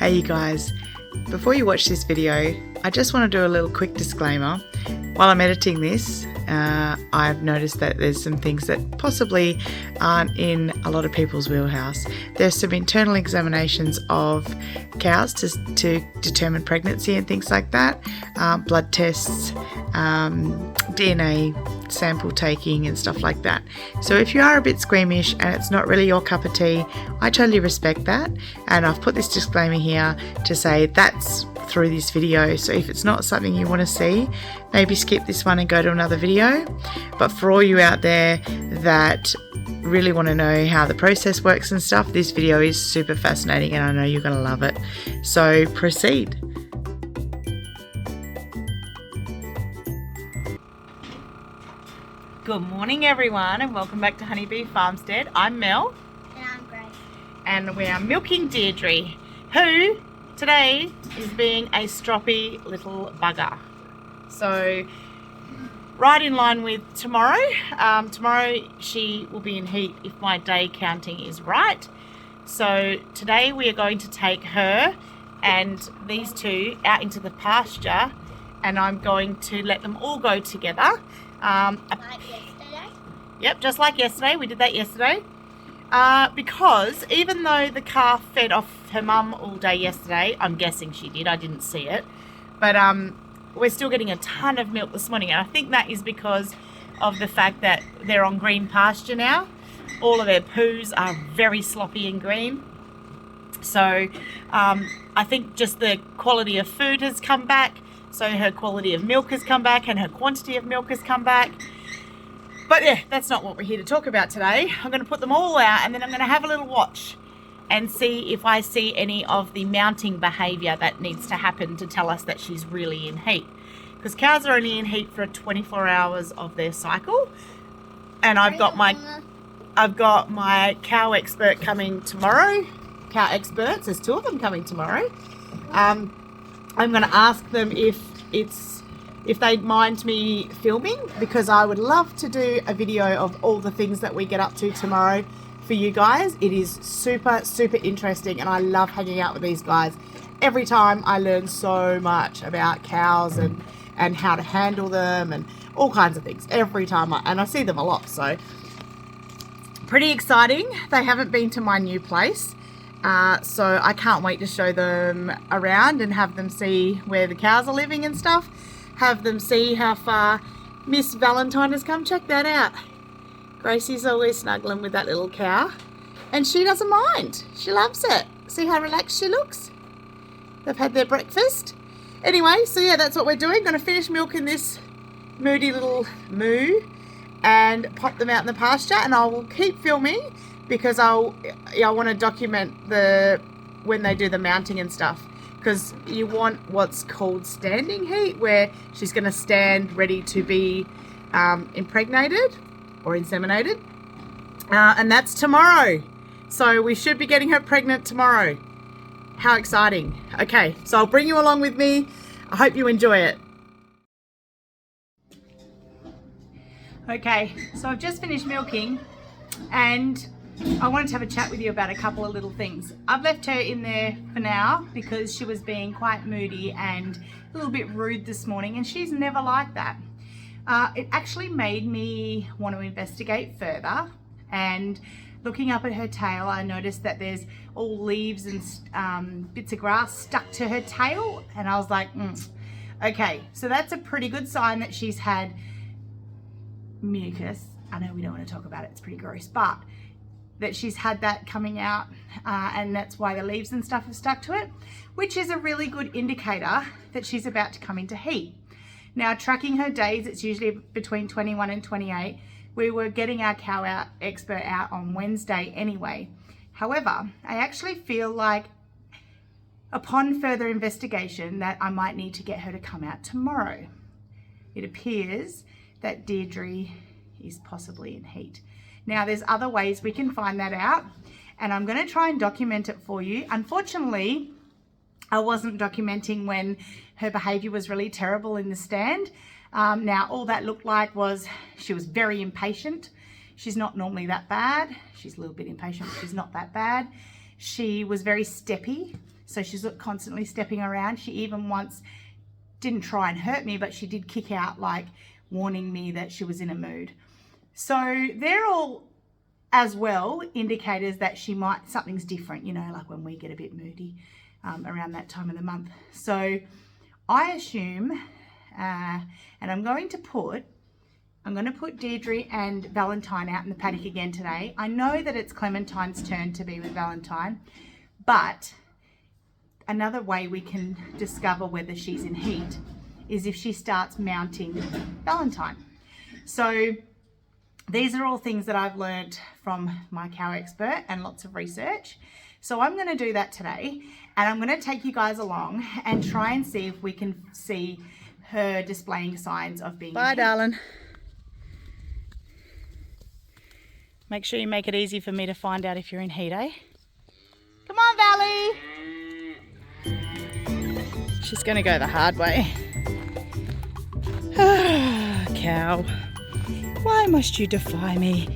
Hey you guys, before you watch this video, I just want to do a little quick disclaimer. While I'm editing this, I've noticed that there's some things that possibly aren't in a lot of people's wheelhouse. There's some internal examinations of cows to determine pregnancy and things like that, blood tests, DNA sample taking and stuff like that. So if you are a bit squeamish and it's not really your cup of tea, I totally respect that, and I've put this disclaimer here to say that's through this video. So if it's not something you want to see, maybe skip this one and go to another video. But for all you out there that really want to know how the process works and stuff, this video is super fascinating and I know you're going to love it. So proceed. Good morning everyone and welcome back to Honeybee Farmstead. I'm Mel. And I'm Grace. And we are milking Dierdre, who today is being a stroppy little bugger. So right in line with tomorrow. Tomorrow she will be in heat if my day counting is right. So today we are going to take her and these two out into the pasture and I'm going to let them all go together. Like yesterday? Yep, just like yesterday. We did that yesterday. Because even though the calf fed off her mum all day yesterday, I'm guessing she did, I didn't see it, but we're still getting a ton of milk this morning, and I think that is because of the fact that they're on green pasture now. All of their poos are very sloppy and green, so I think just the quality of food has come back, so her quality of milk has come back and her quantity of milk has come back. But yeah, that's not what we're here to talk about today. I'm going to put them all out and then I'm going to have a little watch and see if I see any of the mounting behaviour that needs to happen to tell us that she's really in heat. Because cows are only in heat for 24 hours of their cycle. And I've got my cow expert coming tomorrow. Cow experts, there's two of them coming tomorrow. I'm going to ask them if they'd mind me filming, because I would love to do a video of all the things that we get up to tomorrow for you guys. It is super interesting and I love hanging out with these guys. Every time I learn so much about cows and how to handle them and all kinds of things. Every time I see them a lot, so pretty exciting. They haven't been to my new place. So I can't wait to show them around and have them see where the cows are living and stuff. Have them see how far Miss Valentine has come. Check that out. Gracie's always snuggling with that little cow. And she doesn't mind. She loves it. See how relaxed she looks? They've had their breakfast. Anyway, so yeah, that's what we're doing. Going to finish milking this moody little moo and pop them out in the pasture. And I will keep filming because I want to document when they do the mounting and stuff. Because you want what's called standing heat, where she's going to stand ready to be impregnated or inseminated. And that's tomorrow. So we should be getting her pregnant tomorrow. How exciting. Okay, so I'll bring you along with me. I hope you enjoy it. Okay, so I've just finished milking and I wanted to have a chat with you about a couple of little things. I've left her in there for now because she was being quite moody and a little bit rude this morning, and she's never like that. It actually made me want to investigate further, and looking up at her tail, I noticed that there's all leaves and bits of grass stuck to her tail, and I was like, okay, so that's a pretty good sign that she's had mucus. I know we don't want to talk about it, it's pretty gross, but that she's had that coming out, and that's why the leaves and stuff have stuck to it, which is a really good indicator that she's about to come into heat. Now, tracking her days, it's usually between 21 and 28. We were getting our cow expert out on Wednesday anyway. However, I actually feel like upon further investigation that I might need to get her to come out tomorrow. It appears that Dierdre is possibly in heat. Now, there's other ways we can find that out, and I'm going to try and document it for you. Unfortunately, I wasn't documenting when her behavior was really terrible in the stand. Now, all that looked like was she was very impatient. She's not normally that bad. She's a little bit impatient, but she's not that bad. She was very steppy. So she's constantly stepping around. She even once didn't try and hurt me, but she did kick out, like warning me that she was in a mood. So they're all as well indicators that something's different, you know, like when we get a bit moody around that time of the month. So I assume, and I'm going to put Dierdre and Valentine out in the paddock again today. I know that it's Clementine's turn to be with Valentine, but another way we can discover whether she's in heat is if she starts mounting Valentine. So these are all things that I've learned from my cow expert and lots of research. So I'm going to do that today, and I'm going to take you guys along and try and see if we can see her displaying signs of being in heat. Bye, darling. Make sure you make it easy for me to find out if you're in heat, eh? Come on, Valley. She's going to go the hard way. Ah, cow. Why must you defy me?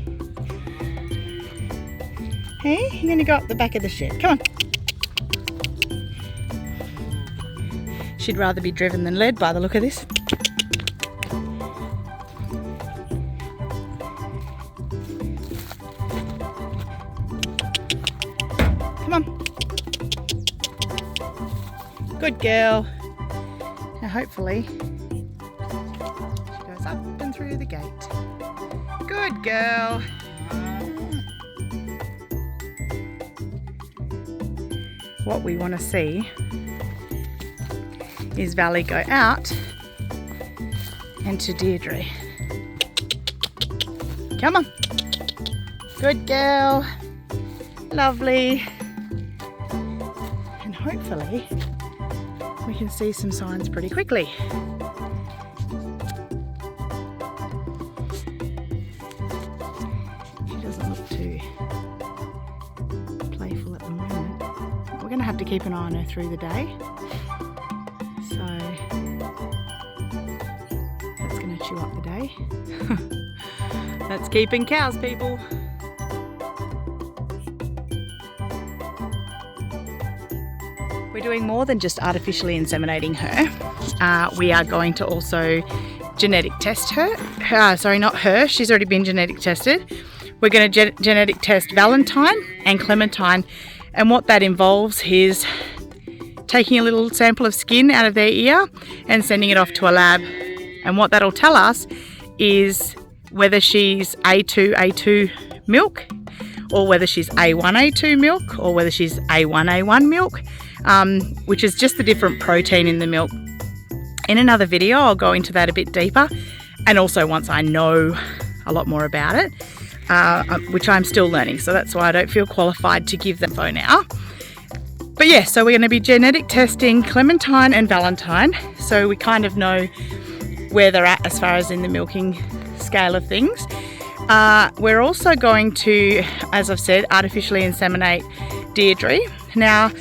Hey, you're going to go up the back of the shed. Come on. She'd rather be driven than led by the look of this. Come on. Good girl. Now hopefully she goes up and through the gate. Good girl. What we want to see is Valley go out and to Dierdre. Come on. Good girl. Lovely. And hopefully we can see some signs pretty quickly. She doesn't look too playful at the moment. We're going to have to keep an eye on her through the day. So that's going to chew up the day. That's keeping cows, people. We're doing more than just artificially inseminating her. We are going to also genetic test her. Sorry, not her. She's already been genetic tested. We're going to genetic test Valentine and Clementine. And what that involves is taking a little sample of skin out of their ear and sending it off to a lab. And what that'll tell us is whether she's A2 milk, or whether she's A1 milk, or whether she's A1 milk, which is just the different protein in the milk. In another video, I'll go into that a bit deeper, and also once I know a lot more about it, which I'm still learning, so that's why I don't feel qualified to give that info now. But yeah, so we're going to be genetic testing Clementine and Valentine, so we kind of know where they're at as far as in the milking scale of things. We're also going to, as I've said, artificially inseminate Dierdre. Now,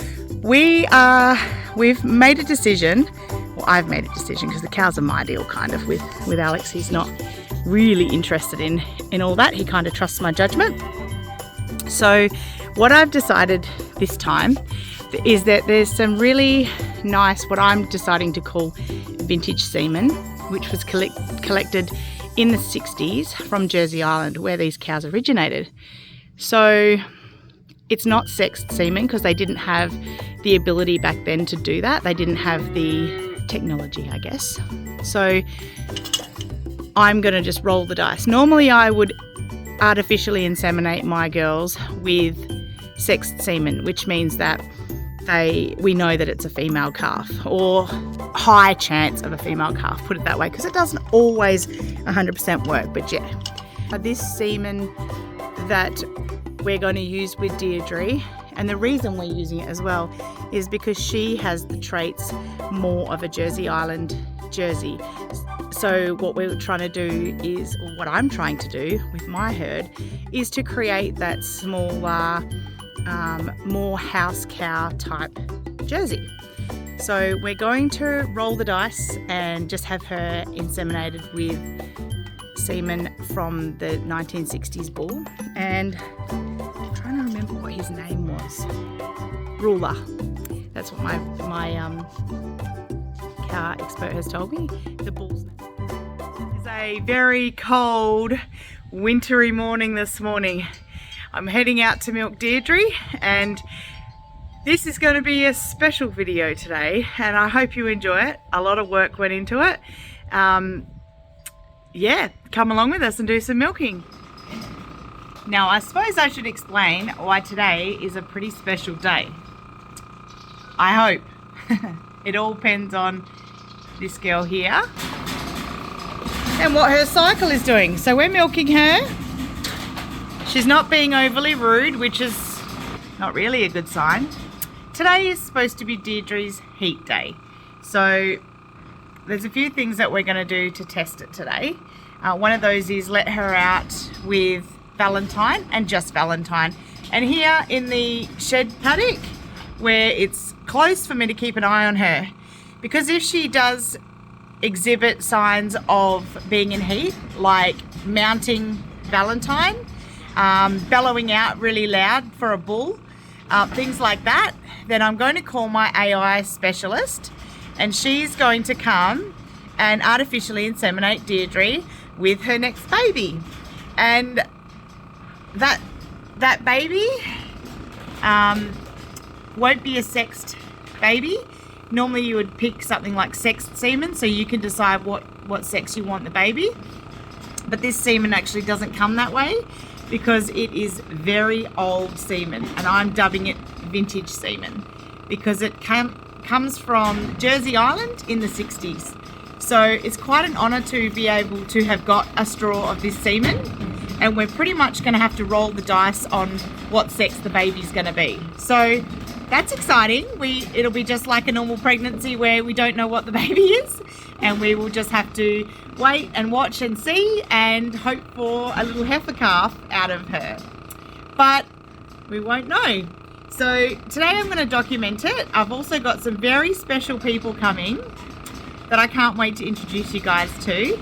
we've made a decision. Well, I've made a decision because the cows are my deal, kind of, with Alex. He's not really interested in all that. He kind of trusts my judgment. So what I've decided this time is that there's some really nice, what I'm deciding to call vintage semen, which was collected in the 60s from Jersey Island, where these cows originated. So it's not sexed semen because they didn't have the ability back then to do that. They didn't have the technology, I guess. So I'm going to just roll the dice. Normally I would artificially inseminate my girls with sexed semen, which means that we know that it's a female calf, or high chance of a female calf, put it that way, because it doesn't always 100% work. But yeah, this semen that we're going to use with Dierdre, and the reason we're using it as well is because she has the traits more of a Jersey Island Jersey. So what we're trying to do is, or what I'm trying to do with my herd, is to create that smaller, more house cow type Jersey. So we're going to roll the dice and just have her inseminated with semen from the 1960s bull. And I'm trying to remember what his name was. Ruler. That's what my car expert has told me. The bull's name. It's a very cold, wintry morning this morning. I'm heading out to milk Dierdre, and this is going to be a special video today, and I hope you enjoy it. A lot of work went into it. Yeah, come along with us and do some milking. Now, I suppose I should explain why today is a pretty special day. I hope. It all depends on this girl here and what her cycle is doing. So we're milking her. She's not being overly rude, which is not really a good sign. Today is supposed to be Dierdre's heat day. So there's a few things that we're going to do to test it today. One of those is let her out with Valentine and just Valentine. And here in the shed paddock, where it's close for me to keep an eye on her, because if she does exhibit signs of being in heat, like mounting Valentine, bellowing out really loud for a bull, things like that, then I'm going to call my AI specialist, and she's going to come and artificially inseminate Dierdre with her next baby. And that baby won't be a sexed baby. Normally you would pick something like sexed semen, so you can decide what sex you want the baby. But this semen actually doesn't come that way, because it is very old semen, and I'm dubbing it vintage semen, because it comes from Jersey Island in the 60s. So it's quite an honour to be able to have got a straw of this semen, and we're pretty much going to have to roll the dice on what sex the baby's going to be. So that's exciting. It'll be just like a normal pregnancy where we don't know what the baby is, and we will just have to wait and watch and see and hope for a little heifer calf out of her. But we won't know. So today I'm going to document it. I've also got some very special people coming that I can't wait to introduce you guys to.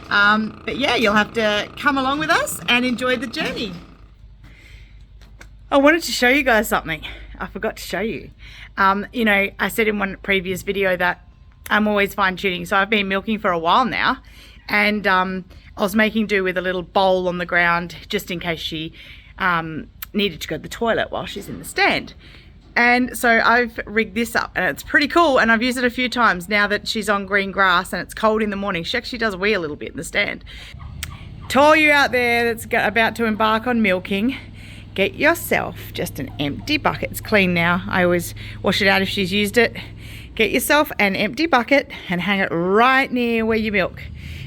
But yeah, you'll have to come along with us and enjoy the journey. I wanted to show you guys something. I forgot to show you. You know, I said in one previous video that I'm always fine tuning. So I've been milking for a while now, and I was making do with a little bowl on the ground just in case she needed to go to the toilet while she's in the stand. And so I've rigged this up, and it's pretty cool, and I've used it a few times now that she's on green grass and it's cold in the morning. She actually does wee a little bit in the stand. To all you out there that's about to embark on milking, get yourself just an empty bucket. It's clean now. I always wash it out if she's used it. Get yourself an empty bucket and hang it right near where you milk,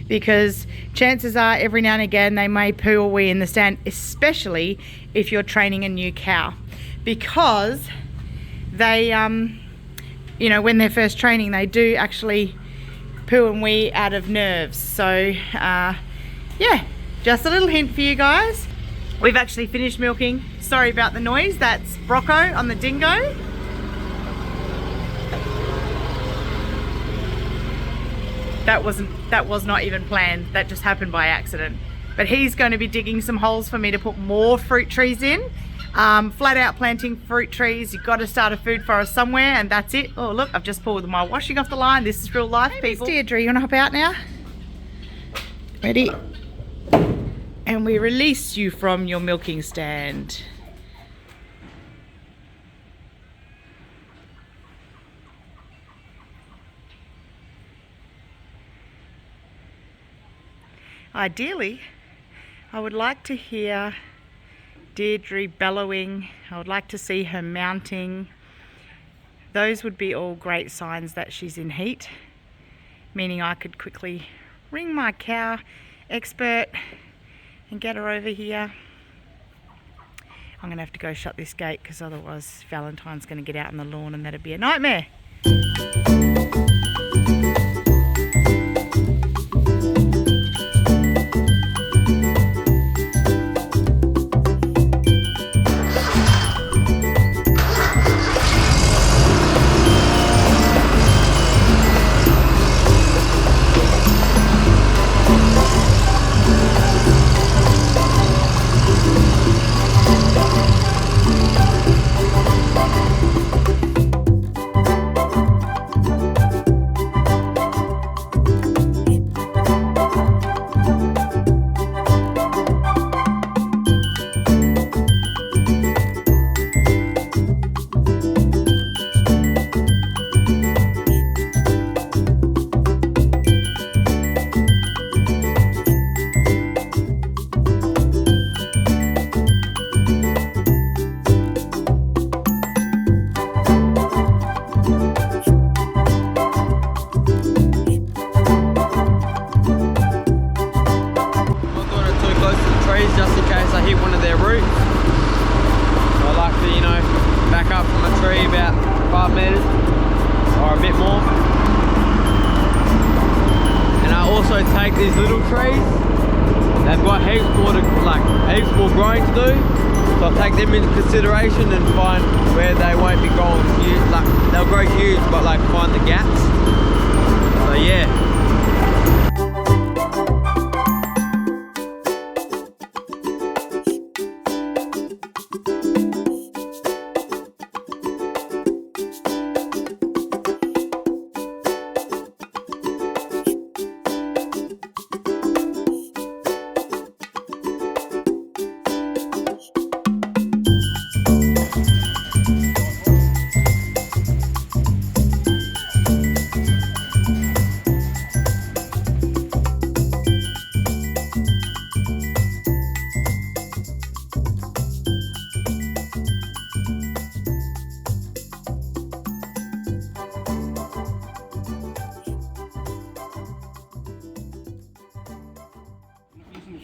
because chances are every now and again they may poo or wee in the stand, especially if you're training a new cow, because they, you know, when they're first training, they do actually poo and wee out of nerves. So yeah, just a little hint for you guys. We've actually finished milking. Sorry about the noise. That's Brocco on the dingo. That was not even planned. That just happened by accident. But he's going to be digging some holes for me to put more fruit trees in. Flat out planting fruit trees. You've got to start a food forest somewhere, and that's it. Oh look, I've just pulled my washing off the line. This is real life, people. Dierdre, you want to hop out now? Ready? And we release you from your milking stand. Ideally, I would like to hear Dierdre bellowing. I would like to see her mounting. Those would be all great signs that she's in heat, meaning I could quickly ring my cow expert and get her over here. I'm going to have to go shut this gate, because otherwise Valentine's going to get out on the lawn and that'd be a nightmare. take these little trees. They've got heaps more growing to do. So I'll take them into consideration and find where they won't be growing huge. Like they'll grow huge, but like find the gaps. So yeah.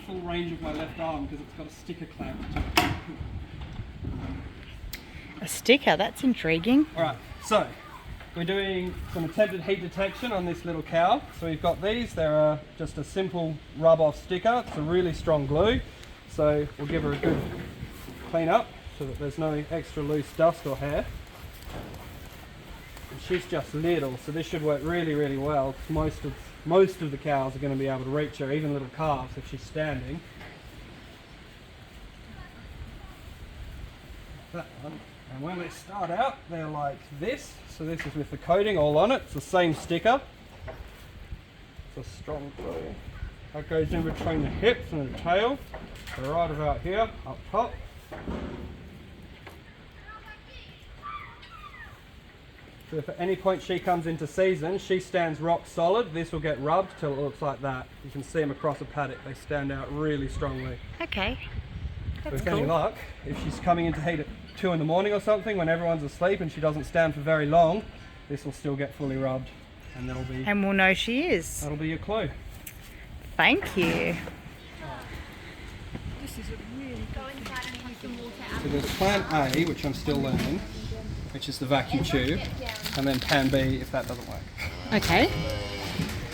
Full range of my left arm because it's got a sticker clamped to it. A sticker, that's intriguing. Alright, so we're doing some attempted heat detection on this little cow. So we've got these, they're just a simple rub off sticker. It's a really strong glue. So we'll give her a good clean up so that there's no extra loose dust or hair. And she's just little, so this should work really, really well. Most of the cows are going to be able to reach her, even little calves if she's standing. That one. And when they start out, they're like this. So this is with the coating all on it. It's the same sticker. It's a strong glue. That goes in between the hips and the tail. So right about here, up top. So if at any point she comes into season, she stands rock solid. This will get rubbed till it looks like that. You can see them across a paddock. They stand out really strongly. Okay, that's With cool. any luck, if she's coming into heat at 2 in the morning or something, when everyone's asleep and she doesn't stand for very long, this will still get fully rubbed, and And we'll know she is. that'll be your clue. Thank you. So there's plan A, which I'm still learning, which is the vacuum tube, and then plan B if that doesn't work. Okay.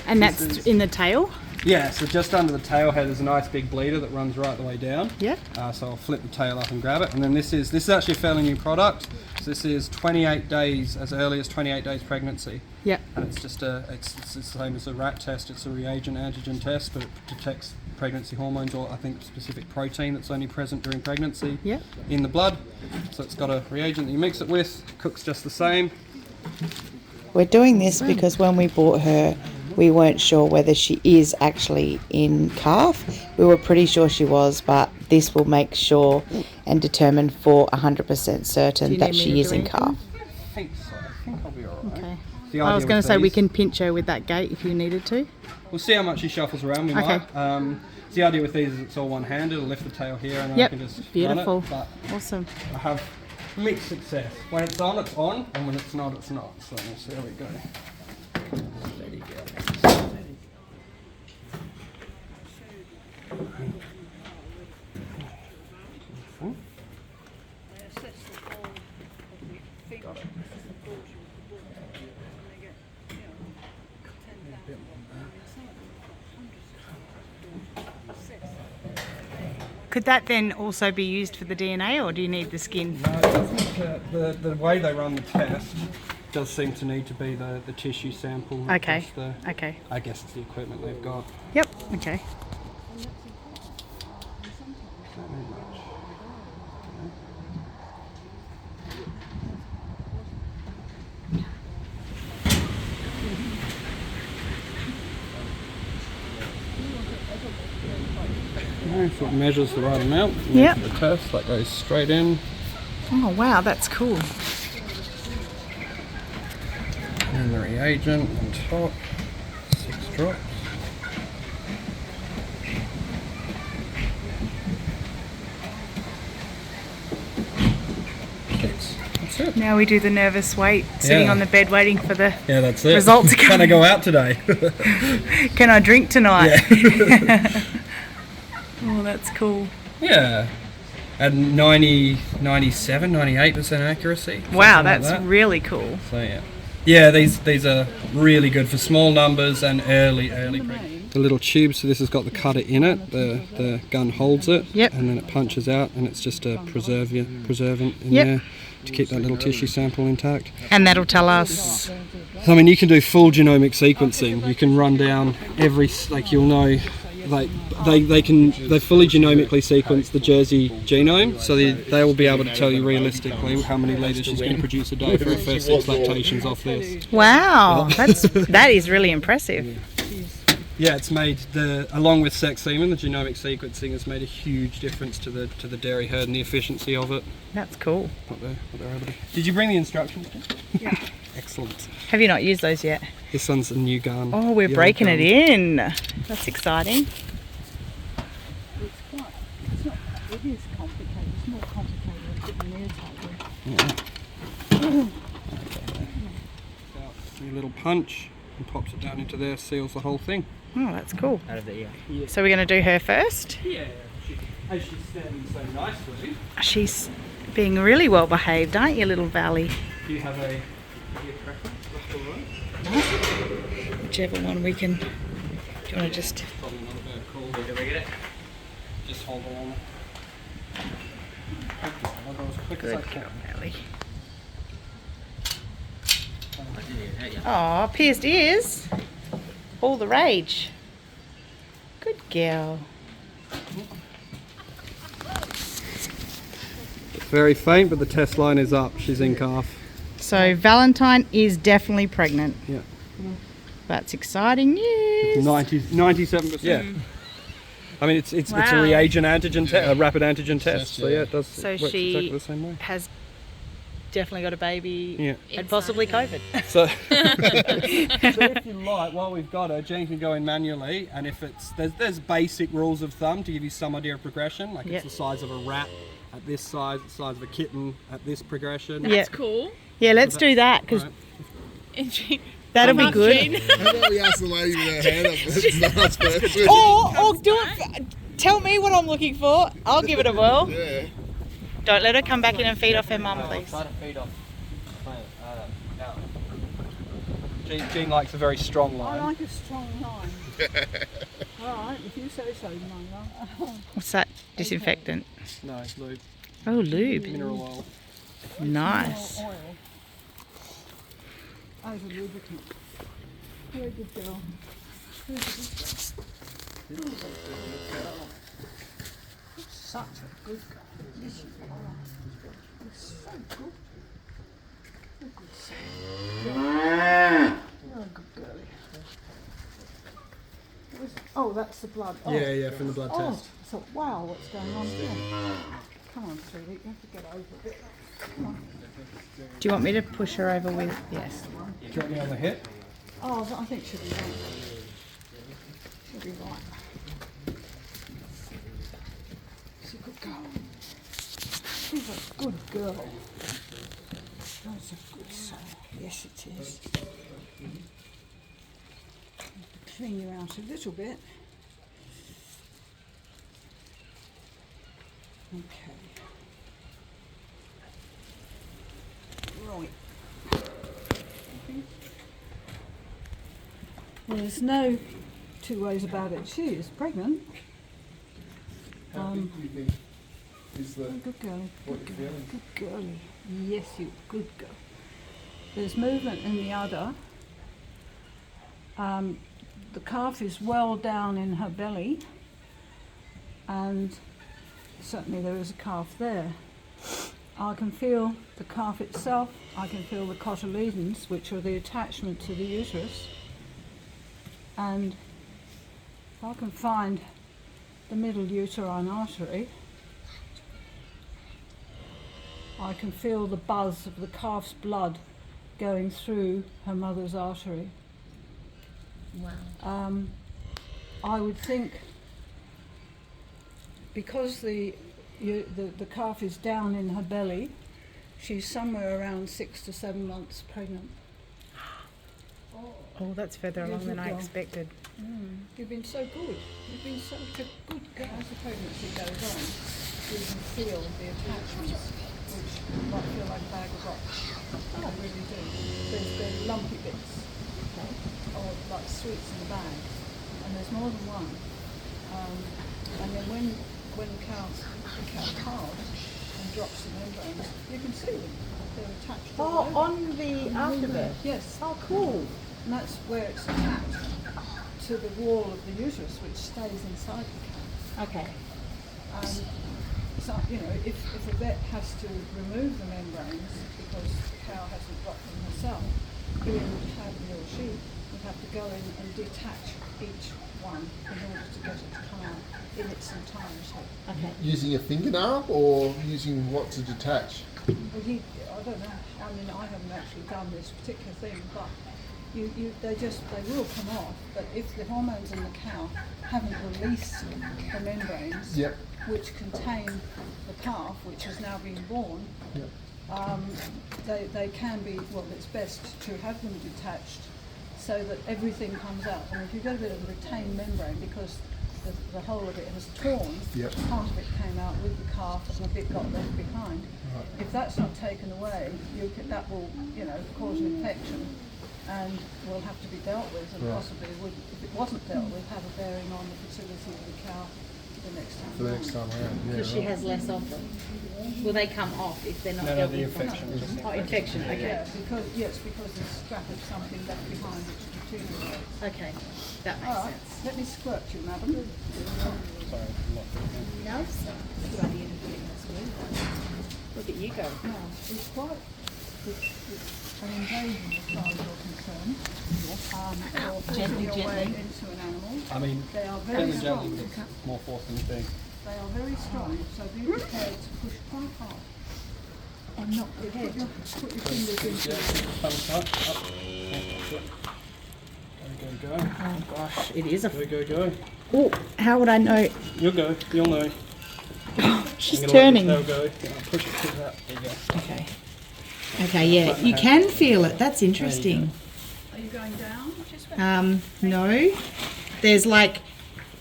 And that's in the tail? Yeah, so just under the tail head there's a nice big bleeder that runs right the way down. Yeah. So I'll flip the tail up and grab it, and then this is actually a fairly new product. So this is 28 days, as early as 28 days pregnancy. Yeah. And it's just it's the same as a rat test. It's a reagent antigen test, but it detects pregnancy hormones, or I think specific protein that's only present during pregnancy Yeah. in the blood. So it's got a reagent that you mix it with, cooks just the same. We're doing this because when we bought her, we weren't sure whether she is actually in calf. We were pretty sure she was, but this will make sure and determine for 100% certain that she is in calf. I think so. I think I'll be alright. Okay. The I was idea going with to say we these- can pinch her with that gate if you needed to. We'll see how much she shuffles around. We Okay. might. The idea with these is it's all one-handed. It'll lift the tail here, and then Yep. I can just Beautiful. run it. But Awesome. I have mixed success. When it's on, and when it's not, it's not. So we'll see how we go. Steady girl. Steady. Could that then also be used for the DNA, or do you need the skin? No, it doesn't. The way they run the test does seem to need to be the tissue sample. not Okay. just the- Okay. I guess it's the equipment they've got. Yep. Okay. Don't need much. So it measures the right amount. Yep. The test that goes straight in. Oh wow, that's cool. And the reagent on top. 6 drops. That's it. Now we do the nervous wait, sitting Yeah. on the bed waiting for the. Yeah, that's it. Result to come. Can I go out today? Can I drink tonight? Yeah. Oh, that's cool. Yeah. At 90, 97, 98% accuracy. Wow, something like that's that. really cool. So yeah. Yeah, these are really good for small numbers and early pregnancy. the little tube. So this has got the cutter in it. The gun holds it, Yep. and then it punches out, and it's just a preservant in there to keep that little tissue sample intact. And that'll tell us. I mean, you can do full genomic sequencing. You can run down every, like, you'll know, like they fully genomically sequence the Jersey genome, so they will be able to tell you realistically how many litres she's going to produce a day for her first 6 lactations off this. Wow, that is really impressive. Yeah, it's made along with sex semen, the genomic sequencing has made a huge difference to the dairy herd and the efficiency of it. That's cool. What they're able to. Did you bring the instructions? Yeah. Excellent. Have you not used those yet? This one's a new gun. Oh, we're breaking it in. That's exciting. It is complicated. It's more complicated than the air tight. A little punch and pops it down into there, seals the whole thing. Oh, that's cool. So we're going to do her first. Yeah, as she's standing so nicely. She's being really well behaved, aren't you, little Valley? Do you have a preference, left or right? Whichever one we can. Do you want to just. Probably not a bad call. Did we get it? Just hold on. I'll go as quick as I can. Valley. Oh, pierced ears. All the rage. Good girl. Very faint, but the test line is up. She's in calf. So Valentine is definitely pregnant. Yeah. That's exciting news. 97%. Yeah. I mean, it's a reagent antigen a rapid antigen test. So yeah, it does. So it works she exactly the same way. has definitely got a baby Yeah. and possibly COVID. So, so if you like, while we've got her, Jean can go in manually, and if it's there's basic rules of thumb to give you some idea of progression. Like it's the size of a rat at this size, the size of a kitten at this progression. Yeah. That's cool. Yeah, let's do that because Right. that'll be good. How about we ask the lady with her hand up? It's not special. Or do it. Tell me what I'm looking for. I'll give it a whirl. Yeah. Don't let her come back in and feed off her mum, please. Try to feed off. Jean likes a very strong I line. like a strong line. Alright, if you say so, Mama. What's that? Disinfectant. No, lube, Oh, lube. mineral oil. Nice. Oil. As a lubricant. Very good girl. Very good girl. Such a good girl. Yes, you are. You're so good. You're a good son. You're a good girlie. Oh, that's the blood. Oh. Yeah, from the blood Oh, test. I thought, wow, what's going on here? Come on, sweetie, you have to get over a bit. Come on. Do you want me to push her over with? Yes. Do you want me on the hip? Oh, I think she'll be right. She'll be right. She's a good girl. She's a good girl. That's a good soul. Yes, it is. Clean you out a little bit. Okay. Right. Well, there's no two ways about it. She is pregnant. Is the Good girl. Good girl. Good girlie. Yes, you good girl. There's movement in the udder. The calf is well down in her belly, and certainly there is a calf there. I can feel the calf itself. I can feel the cotyledons, which are the attachment to the uterus. And if I can find the middle uterine artery, I can feel the buzz of the calf's blood going through her mother's artery. Wow. I would think because the calf is down in her belly, she's somewhere around 6 to 7 months pregnant. Oh, that's further You're along than good I girl. expected. You've been so good. You've been such a good girl. As the pregnancy goes on, you can feel the attachments, which might feel like a bag of rocks. I really do. There's lumpy bits, okay, or like sweets in the bag, and and there's more than one. And then when the cow calves and drops the membranes, you can see them. They're attached. Oh, on the afterbirth. Yes. Oh, cool. And that's where it's attached to the wall of the uterus, which stays inside the cow. Okay. So, you know, if a vet has to remove the membranes because the cow hasn't dropped them herself, he or she would have to go in and detach each one in order to get it to come out in its entirety. Okay. Using a fingernail or using what to detach? Well, I don't know. I mean, I haven't actually done this particular thing, but they will come off. But if the hormones in the cow haven't released the membranes, Yep. which contain the calf, which is now being born, Yep. they can be, well, it's best to have them detached so that everything comes out. And if you've got a bit of a retained membrane, because the whole of it has torn, Yep. part of it came out with the calf and a bit got left behind. Right. If that's not taken away, that will, you know, cause an infection and will have to be dealt with, and Right. possibly would, if it wasn't dealt with, have a bearing on the fertility of the cow the next time For the round. next time around. Yeah, Because she right. has less of them. Will they come off if they're not No, dealt the with? infection. Oh, infection. Okay. Yeah, because there's a scrap of something left behind which deteriorates. Okay. That makes All right, sense. let me squirt you, madam. Sorry, I'm not doing No, good idea to do it this way. Look at you go. No, it's quite an invasion as far as you're concerned. You're pushing your way into an animal. that. I mean, They are very gently, strong. it's more force than you think. They are very strong, so be prepared to push quite hard. And knock your head. Put your fingers into it. Thumbs up. Go. Oh gosh, it is a. Go. Oh, how would I know? You'll go. You'll know. She's I'm gonna let turning. your tail go. Yeah, push it to that. There you go. Okay. Okay, yeah, you can feel it. That's interesting. Are you going down? No. There's like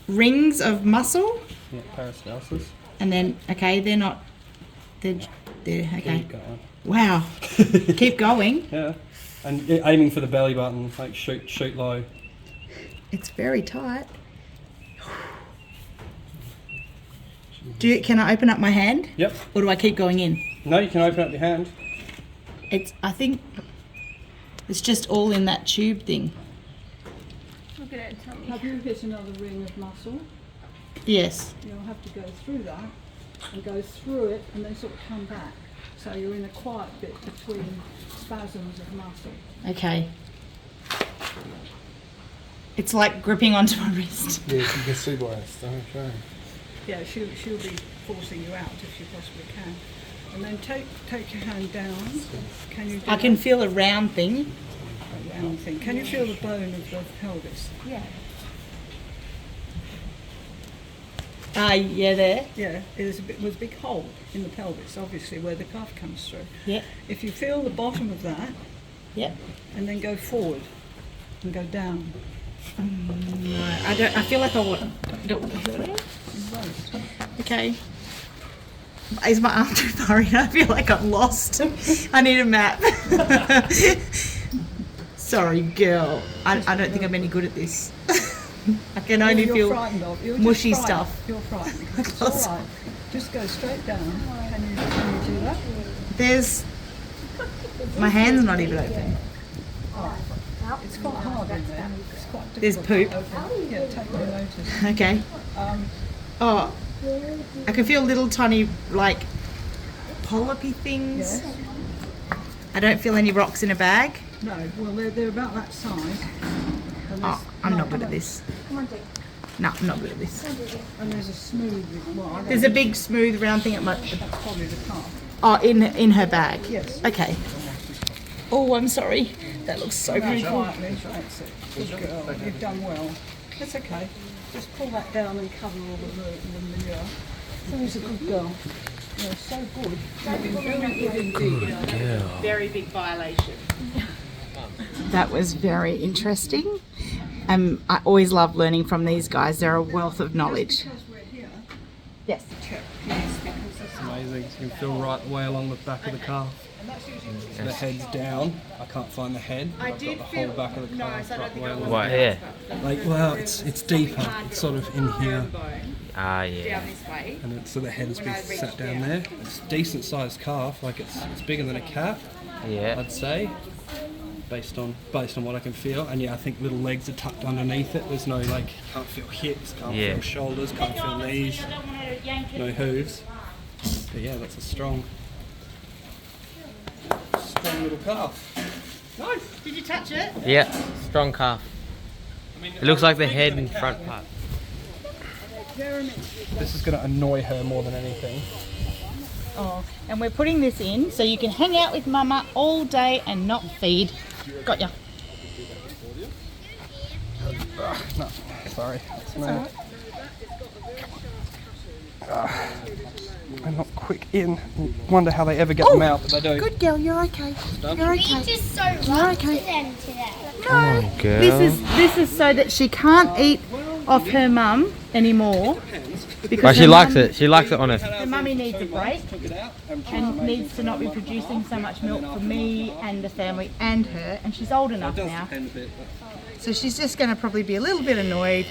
rings of muscle, Yeah, peristalsis. and then okay, they're not. They're okay. Keep going. Wow. Keep going. Yeah. And aiming for the belly button, like shoot low. It's very tight. Can I open up my hand? Yep. Or do I keep going in? No, you can open up your hand. I think it's just all in that tube thing. Look at it and tell me. Have you hit another ring of muscle? Yes. You'll have to go through that and go through it and then sort of come back. So you're in a quiet bit between spasms of muscle. Okay. It's like gripping onto my wrist. Yes, you can see why it's showing. Yeah, she'll be forcing you out if she possibly can. And then take your hand down. Can you do I can that? feel a round thing. A round thing. Can you feel the bone of the pelvis? Yeah. Yeah, there. Yeah, there's a big hole in the pelvis, obviously, where the calf comes through. Yeah. If you feel the bottom of that, Yeah. and then go forward and go down. No, I don't. I feel like I want. Okay. Is my arm too far in? I feel like I'm lost. I need a map. Sorry, girl. I don't think I'm any good at this. I can only You're feel frightened of. You're just mushy frightened. stuff. You're frightened. It's all right. Just go straight down. Can you do that? There's. My hand's not even open. It's quite hard in there. It's quite There's difficult poop. to open. Yeah, take no notice. Okay. Oh, I can feel little tiny like polypy things. Yes. I don't feel any rocks in a bag. No, well, they're about that size. And Oh, I'm not good at this. Come on, Dick. No, I'm not good at this. And there's a smooth, well, I don't There's a big smooth round thing at my. that's probably the calf. Oh, in her bag. Yes. Okay. Oh, I'm sorry. That looks so beautiful. Quietly, that's it. Good girl. You've done well. That's okay. Just pull that down and cover all the manure. She's a good girl. You're so good. You've been very good indeed. Very big violation. That was very interesting. I always love learning from these guys. They're a wealth of knowledge. Because we're here, Yes. check, please, because It's amazing. You can feel right the way along the back of the calf. and that's So the head's down. I can't find the head. I've got the whole back of the calf right way along. What here? Like, well, it's deeper. It's sort of in here. Ah, yeah. Down this way. And so the head has been sat down there. It's a decent sized calf. Like it's bigger than a cat, Yeah. I'd say, based on what I can feel. And yeah, I think little legs are tucked underneath it. There's no like, can't feel hips, can't feel shoulders, can't feel knees, no hooves. But yeah, that's a strong little calf. Nice. Did you touch it? Yeah, strong calf. I mean, It looks like the bigger head than a and cat. front part. This is going to annoy her more than anything. Oh, and we're putting this in so you can hang out with Mama all day and not feed. Got ya. No, sorry. That's me. I'm not quick in. Wonder how they ever get them out, but they do. Good girl, you're okay. Done? You're We okay. just so rough to them today. No, girl. this is so that she can't eat off her mum anymore because But she her likes mum- it. She likes it on her. Her mummy needs a break Took it out. And and needs to not be producing so much milk for me and the family and her, and she's old it enough does now, depend a bit. so she's just going to probably be a little bit annoyed.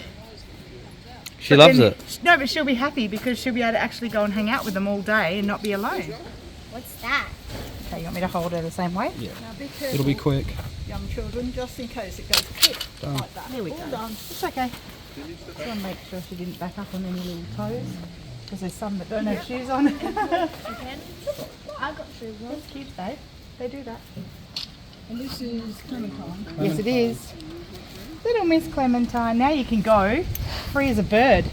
She But loves then- it. No, but she'll be happy because she'll be able to actually go and hang out with them all day and not be alone. What's that? Okay, you want me to hold her the same way? Yeah. Now be careful, It'll be quick. young children, just in case it goes click like that. There we All go. done. It's okay. Just want to make sure she didn't back up on any little toes because there's some that don't have shoes on. I got through one. That's cute, babe. They do that. And this is Clementine. Yes, it is. Little Miss Clementine. Now you can go free as a bird.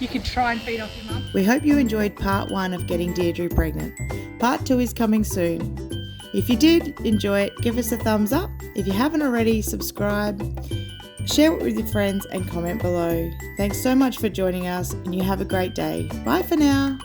You can try and feed off your mum. We hope you enjoyed part 1 of getting Dierdre pregnant. Part 2 is coming soon. If you did enjoy it, give us a thumbs up. If you haven't already, subscribe, share it with your friends and comment below. Thanks so much for joining us and you have a great day. Bye for now.